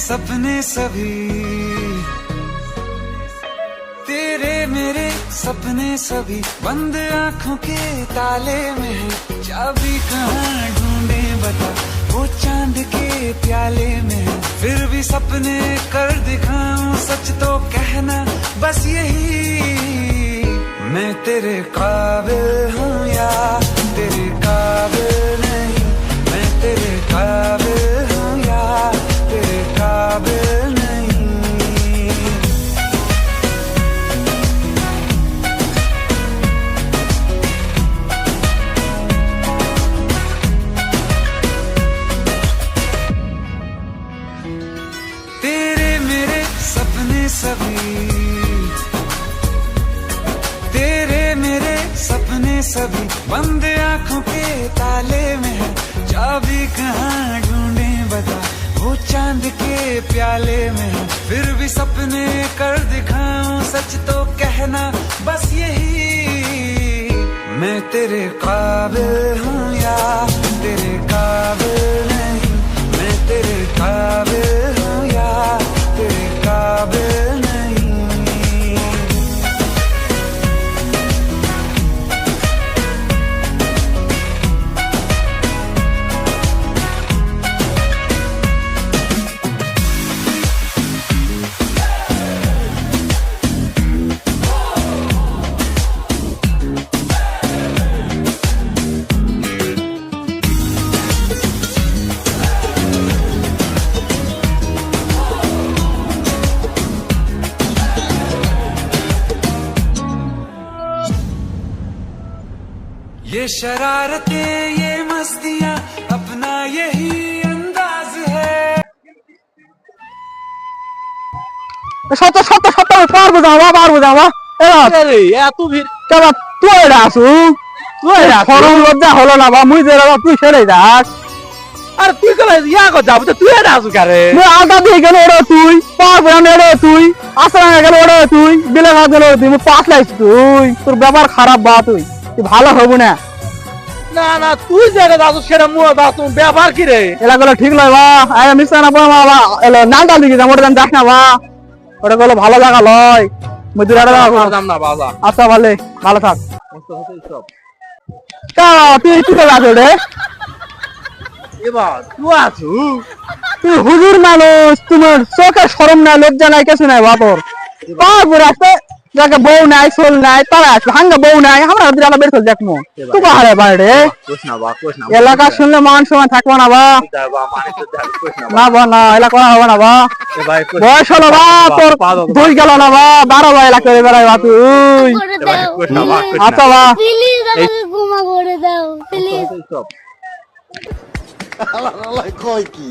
सपने सभी, तेरे मेरे सपने सभी बंद आंखों के ताले में है। चाबी कहाँ ढूंढे बता, वो चांद के प्याले में है। फिर भी सपने कर दिखाऊं, सच तो कहना बस यही, मैं तेरे काबिल हूँ या तेरे काबिल नहीं। मैं तेरे काबिल हूँ या तेरे काबिल नहीं। तेरे मेरे सपने सभी, तेरे मेरे सपने सभी बंद आंखों के ताले में है। चाबी कहाँ ढूंढे बता, वो चांद के प्याले में है। फिर भी सपने कर दिखाऊं, सच तो कहना बस यही, मैं तेरे काबिल हूँ या तेरे काबिल नहीं। मैं तेरे काबिल हूँ या तेरे काबिल नहीं। ये शरारतें ये मस्तियाँ अपना यही अंदाज है। সত্য সত্য সত্য পারবো যাওয়া আরে এত ভিড় চলো তুই আসু তুই সরম লজ্জা হলো না বা মুই যে তুই সেরে যাস। আরে তুই কলে ইয়া কর যাবো তুই এটা আসু কারে মুই আলটা দিয়ে গেল ওরে তুই পারবো না ওরে তুই আসরা গেল ওরে তুই বিলে ভাত গেল তুই মুই পাস লাইছ তুই তোর ব্যবহার খারাপ বা তুই ভালো হবো না। না না তুই যেটা যাচ্ছ সেটা মুয়া দাও তুমি ব্যবহার কি রে এলা গেলো ঠিক লয় বা আয় মিশা না পড়া বা এলো নালটা দিকে যাম ওটা যাস না বা ওটা গেলো ভালো জায়গা লয় মজুরা দাম না বাবা আচ্ছা ভালো থাক। সব তা তুই কি করে আছো রে? এবার তুই আছু তুই হুজুর মানুষ, তোমার চোখে শরম নাই লজ্জা নাই কিছু নাই বাতর তারপর আসতে যাকে বউ নাই সোল নাই তারা আসবে হাঙ্গা বউ নাই আমরা বিরালা বের করে দেখবো তুই পাহাড়ে বাইরে এলাকা শুনলে মান সময় থাকবো না বা না বা না এলাকা হবে না বা বয়স হলো বা তোর দুই গেল না বা 12 বা এলাকা বেড়াই বা তুই আচ্ছা বা ঘুমা করে দাও প্লিজ। কয় কি